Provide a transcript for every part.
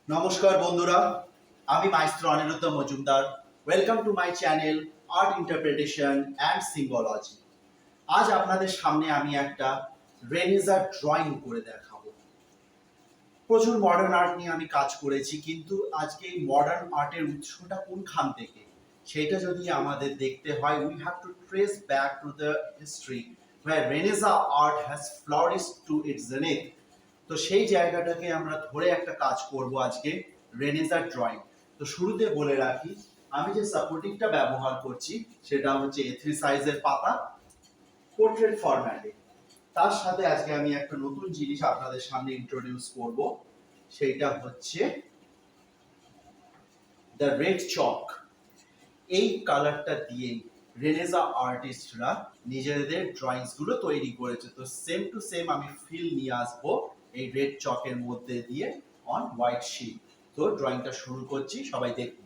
নমস্কার বন্ধুরা, আমি maestro Aniruddha Majumdar. Welcome to my channel art interpretation and symbology. আজ আপনাদের সামনে আমি একটা রেনেসাঁ ড্রয়িং করে দেখাবো। প্রচুর মডার্ন আর্ট নিয়ে আমি কাজ করেছি, কিন্তু আজকে এই মডার্ন আর্টের উৎসটা কোনখান থেকে সেটা যদি আমাদের দেখতে হয়, we have to trace back to the history where Renaissance art has flourished to its zenith। তো সেই জায়গাটাকে আমরা ধরে একটা কাজ করব আজকে, রেনেসাঁ ড্রয়িং। তো শুরুতে বলে রাখি, আমি যে সাপোর্টিংটা ব্যবহার করছি সেটা হচ্ছে A3 সাইজের পাতা, পোর্ট্রেট ফরম্যাটে। তার সাথে আজকে আমি একটা নতুন জিনিস আপনাদের সামনে ইন্ট্রোডিউস করব, সেইটা হচ্ছে দ্য রেড চক। এই কালারটা দিয়েই রেনেসাঁ আর্টিস্টরা নিজেদের ড্রয়িংস গুলো তৈরি করেছে। তো সেম টু সেম আমি ফিল নিয়ে আসবো এই রেড চকের মধ্যে দিয়ে অন হোয়াইট শিট। তো ড্রয়িংটা শুরু করছি, সবাই দেখুন।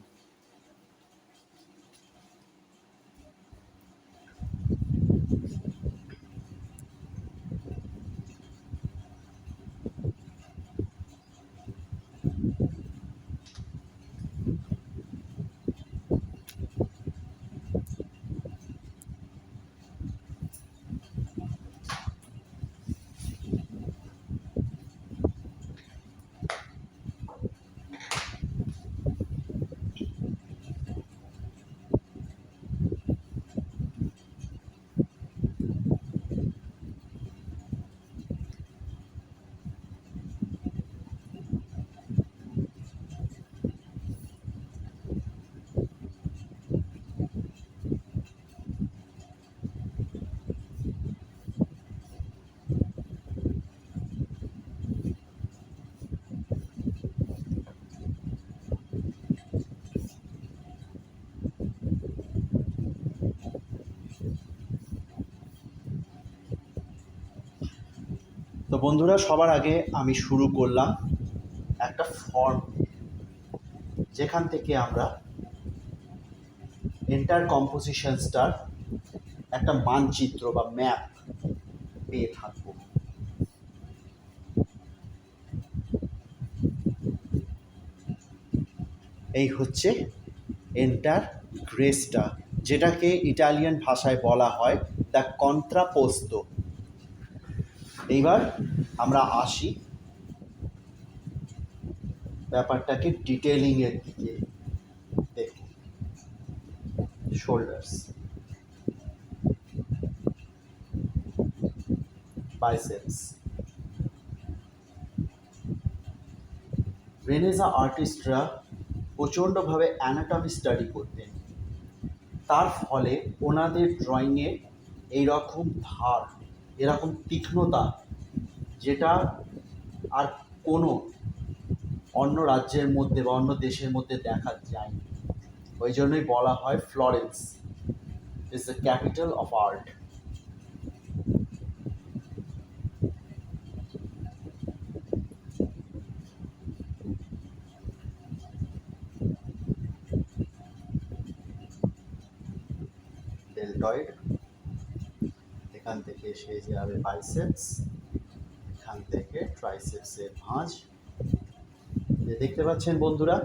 তো বন্ধুরা, সবার আগে আমি শুরু করলাম একটা ফর্ম, যেখান থেকে আমরা এন্টার কম্পোজিশনসটার একটা মানচিত্র বা ম্যাপ পেয়ে থাকবো। এই হচ্ছে এন্টার গ্রেসটা, যেটাকে ইটালিয়ান ভাষায় বলা হয় দ্য কন্ট্রাপোস্তো। এইবার আমরা আসি ব্যাপারটাকে ডিটেলিং এর দিকে। দেখুন, শোল্ডার্স, বাইসেপস। রেনেসাঁ আর্টিস্টরা প্রচণ্ডভাবে অ্যানাটমি স্টাডি করতেন, তার ফলে ওনাদের ড্রয়িংয়ে এইরকম ধার, এরকম তীক্ষ্ণতা, যেটা আর কোনো অন্য রাজ্যের মধ্যে বা অন্য দেশের মধ্যে দেখা যায়নি। ওই জন্যই বলা হয় Florence is the capital of art. Deltoid, এখান থেকে এসে যাবে বাইসেপস, এখান থেকে ট্রাইসেপসের ভাঁজ। দেখতে পাচ্ছেন বন্ধুরা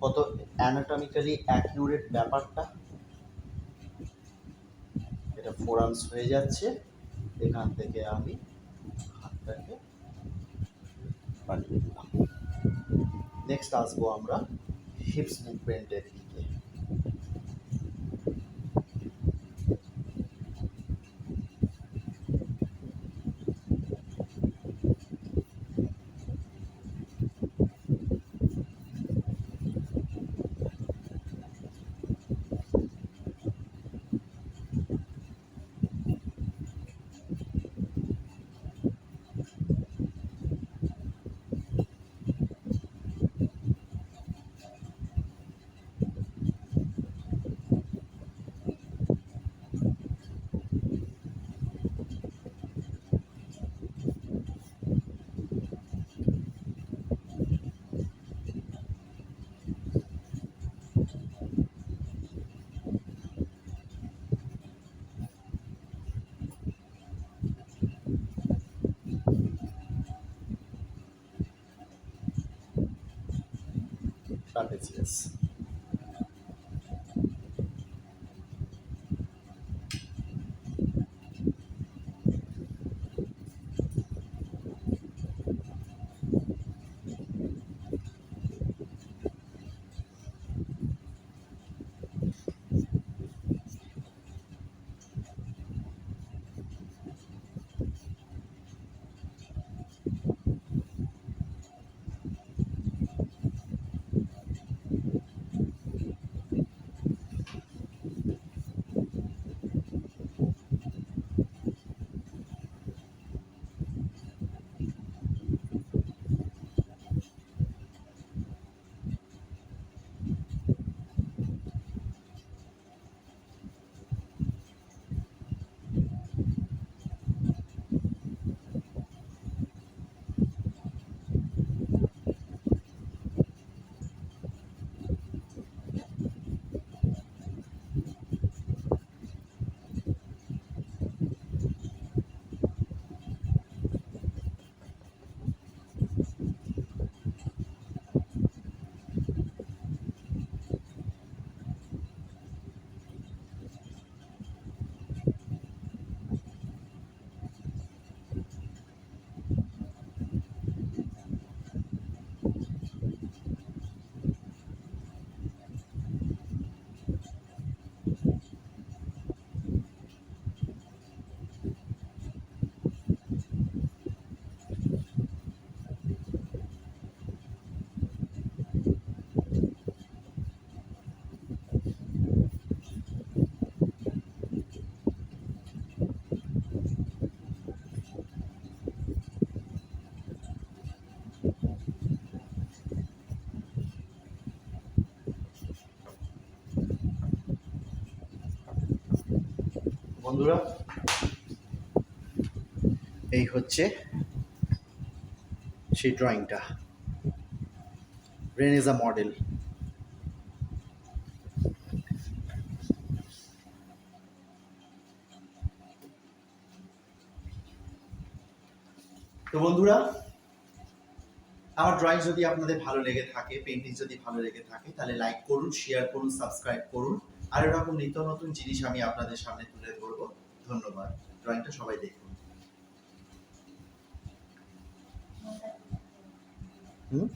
কত অ্যানাটমিক্যালি অ্যাকিউরেট ব্যাপারটা। এটা ফোরামস হয়ে যাচ্ছে, এখান থেকে আমি হাতটাকে বানিয়ে দিলাম। নেক্সট আসবো আমরা হিপস মুভমেন্টের দিকে। ট্রাপিজিয়াস। বন্ধুরা, এই হচ্ছে সেই ড্রয়িংটা, রেনেজা মডেল। তো বন্ধুরা, আমার ড্রয়িং যদি আপনাদের ভালো লেগে থাকে, পেন্টিং যদি ভালো লেগে থাকে, তাহলে লাইক করুন, শেয়ার করুন, সাবস্ক্রাইব করুন। আর এরকম নিত্য নতুন জিনিস আমি আপনাদের সামনে তুলে ধরবো। ধন্যবাদ। ড্রয়িংটা সবাই দেখুন। হুম।